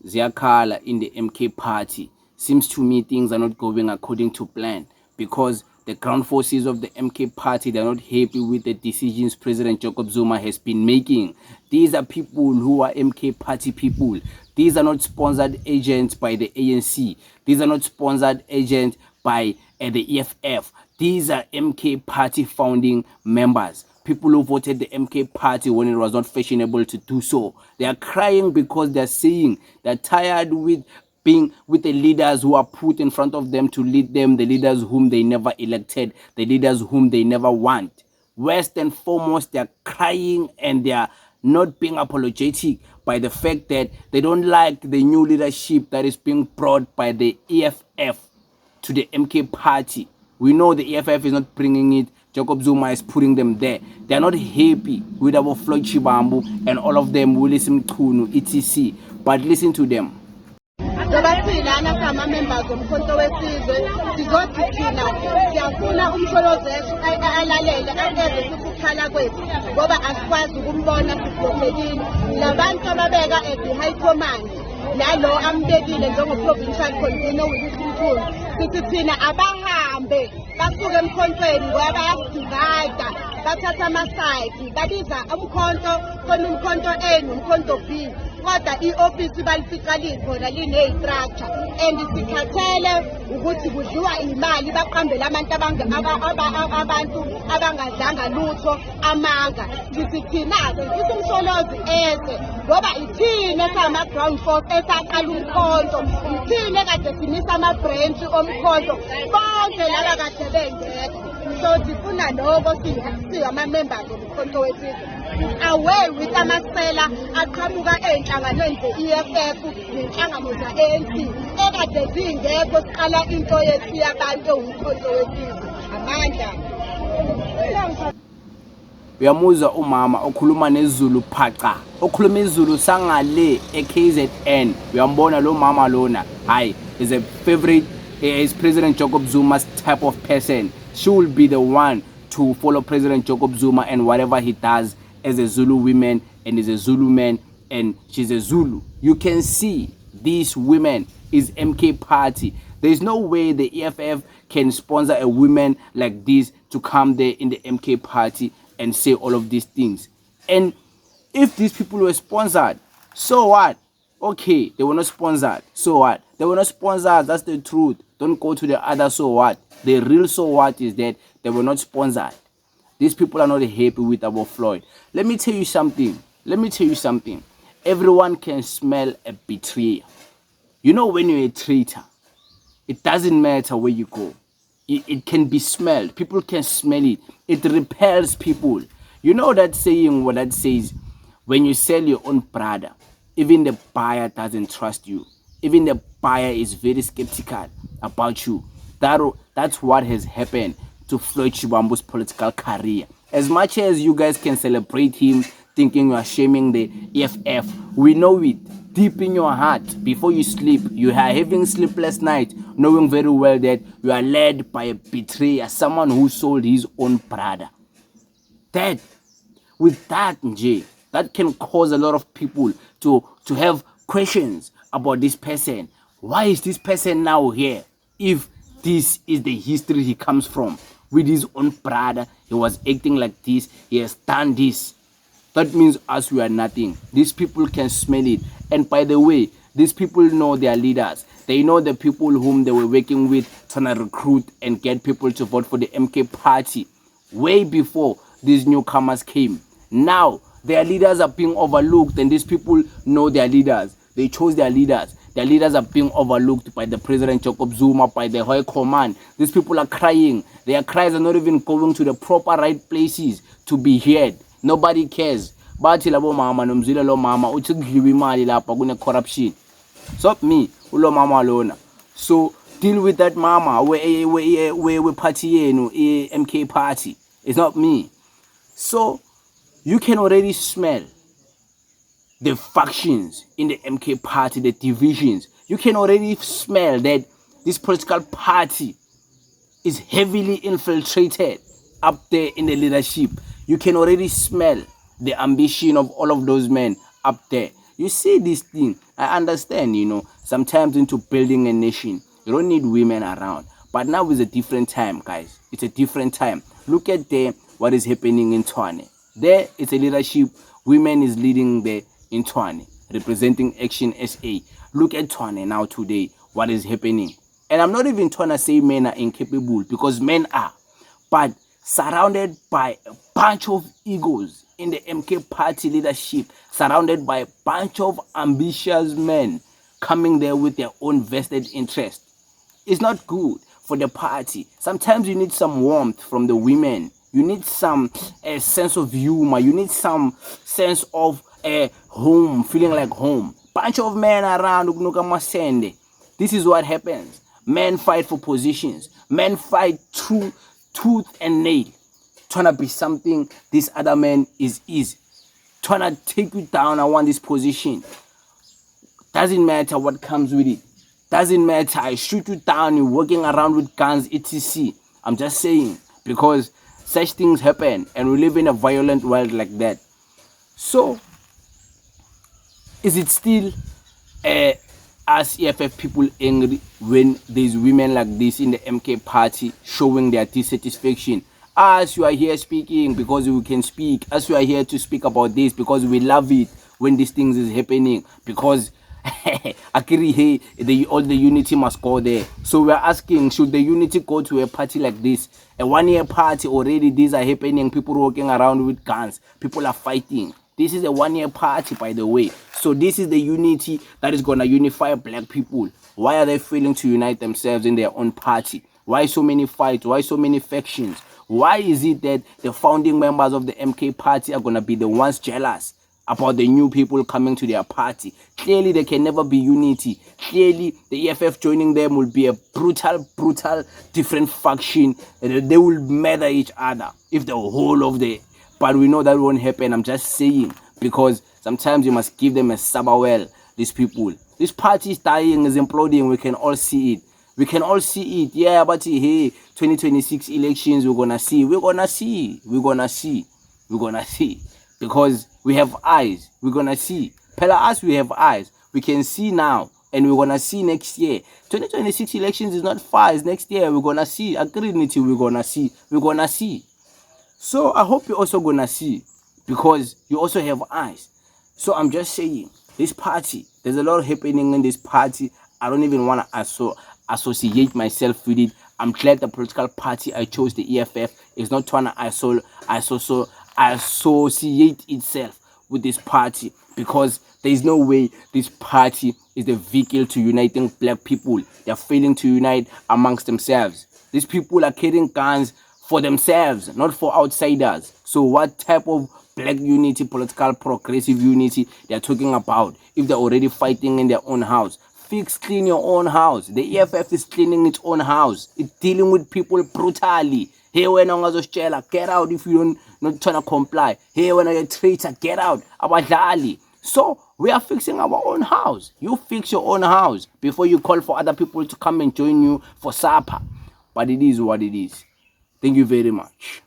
ziyakhala in the MK party. Seems to me things are not going according to plan, because the ground forces of the MK party, they're not happy with the decisions President Jacob Zuma has been making. These are people who are MK party people. These are not sponsored agents by the ANC. These are not sponsored agents by the EFF. These are MK party founding members. People who voted the MK party when it was not fashionable to do so. They are crying because they're saying they're tired with being with the leaders who are put in front of them to lead them, the leaders whom they never elected, the leaders whom they never want. First and foremost, they're crying and they're not being apologetic by the fact that they don't like the new leadership that is being brought by the EFF to the MK party. We know the EFF is not bringing it. Jacob Zuma is putting them there. They are not happy with our Floyd Shivambu and all of them, Willis Mkhunu, etc. But listen to them. Sebathina sama members omkhonto wesizwe sizothi thina siyafuna umsholozi wethu alalele angeze sikukhala kwethu ngoba asikwazi ukumbona siblockekile labantu ababeka at high command nalo ambekile njengo-provincial convener wesikhulu sithi thina abahambe basuke emkhontweni ngoba bayasidivida bathatha amasayidi babiza umkhonto khona umkhonto A nomkhonto B kodwa i-ofisi balifica likhona line-structure and sikhathele ukuthi kudliwa imali baqambele abantu abangadlanga lutho amanga. Sithi thina-ke sithi umsholozi eze ngoba ithina esama-ground force esaqala umkhonto, ithina ekade simisa ama-branch omkhonto bonke laba kade bengekho. So sifuna lokho singama-members omkhonto wesizwe away with amasela aqhamuka ey'nhlanganweni ze-EFF nenhlangano za-ANC ekade zingekho siqala into yethu yabantu ewumkhonto wesizwe amandla. Uyamuzwa umama okhuluma nezulu phaca, okhuluma izulu sangale e-KZN. Uyambona lo mama lona, hayi, is a favorite, is President Jacob Zuma's type of person. She will be the one to follow President Jacob Zuma and whatever he does as a Zulu woman and is a Zulu man and she's a Zulu. You can see these women is MK party. There is no way the EFF can sponsor a woman like this to come there in the MK party and say all of these things. And if these people were sponsored, so what? Okay, they were not sponsored. So what? They were not sponsored. That's the truth. Don't go to the other so what. The real so what is that they were not sponsored. These people are not happy with our Floyd. Let me tell you something. Everyone can smell a betrayal. You know, when you're a traitor, it doesn't matter where you go. It can be smelled. People can smell it. It repels people. You know that saying, what that says, when you sell your own brother, even the buyer doesn't trust you. Even the buyer is very skeptical about you. That's what has happened to Floyd Shivambu's political career. As much as you guys can celebrate him, thinking you are shaming the EFF, we know it deep in your heart. Before you sleep, you are having sleepless night, knowing very well that you are led by a betrayer, someone who sold his own brother. That can cause a lot of people to have questions about this person. Why is this person now here? If this is the history he comes from, with his own brother, he was acting like this, he has done this. That means us, we are nothing. These people can smell it. And by the way, these people know their leaders. They know the people whom they were working with, trying to recruit and get people to vote for the MK party way before these newcomers came. Now, their leaders are being overlooked, and these people know their leaders. They chose their leaders. Their leaders are being overlooked by the President Jacob Zuma, by the High Command. These people are crying. Their cries are not even going to the proper right places to be heard. Nobody cares. Bathi labo mama nomzile lo mama uthi kudliwa imali lapha kune corruption. So me ulo mama lona. So deal with that mama we party yenu MK party. It's not me. So you can already smell the factions in the MK party, the divisions. You can already smell that this political party is heavily infiltrated up there in the leadership. You can already smell the ambition of all of those men up there. You see this thing. I understand, sometimes into building a nation, you don't need women around. But now is a different time, guys. It's a different time. Look at what is happening in Tshwane. There, it's a leadership. Women is leading there in Tshwane, representing Action SA. Look at Tshwane now today, what is happening. And I'm not even trying to say men are incapable, because men are. But surrounded by a bunch of egos in the MK party leadership, surrounded by a bunch of ambitious men coming there with their own vested interest. It's not good for the party. Sometimes you need some warmth from the women. You need some sense of humor. You need some sense of home, feeling like home. Bunch of men around. This is what happens. Men fight for positions. Men fight through tooth and nail, trying to be something this other man is trying to take you down. I want this position. Doesn't matter what comes with it. Doesn't matter. I shoot you down. You're walking around with guns, etc. I'm just saying, because such things happen, and we live in a violent world like that. So, is it still us EFF people angry when there's women like this in the MK party showing their dissatisfaction? Us, you are here speaking because we can speak. Us, you are here to speak about this because we love it when these things is happening. Because all the unity must go there. So we're asking, should the unity go to a party like this? A 1 year party already, these are happening. People walking around with guns. People are fighting. This is a 1 year party, by the way. So this is the unity that is going to unify black people. Why are they failing to unite themselves in their own party? Why so many fights? Why so many factions? Why is it that the founding members of the MK party are going to be the ones jealous about the new people coming to their party? Clearly, there can never be unity. Clearly, the EFF joining them will be a brutal, different faction. They will murder each other if the whole of the... But we know that won't happen. I'm just saying, because sometimes you must give them a sabawell, these people. This party is dying, is imploding. We can all see it. We can all see it. Yeah, but hey, 2026 elections, we're going to see. We're going to see. We're going to see. We're going to see. Because we have eyes. We're going to see. Pella us, we have eyes. We can see now. And we're going to see next year. 2026 elections is not far. It's next year. We're going to see. Agree with you. We're going to see. We're going to see. So I hope you're also going to see. Because you also have eyes. So I'm just saying, this party, there's a lot happening in this party. I don't even want to associate myself with it. I'm glad the political party I chose, the EFF, is not trying to associate itself with this party, because there is no way this party is the vehicle to uniting black people. They're failing to unite amongst themselves. These people are carrying guns for themselves, not for outsiders. So what type of black unity, political progressive unity they're talking about if they're already fighting in their own house? Clean your own house. The EFF is cleaning its own house. It's dealing with people brutally. Hey, when I'm get out if you don't not trying to comply. Hey, when I'm a traitor, get out. Abadali. So we are fixing our own house. You fix your own house before you call for other people to come and join you for supper. But it is what it is. Thank you very much.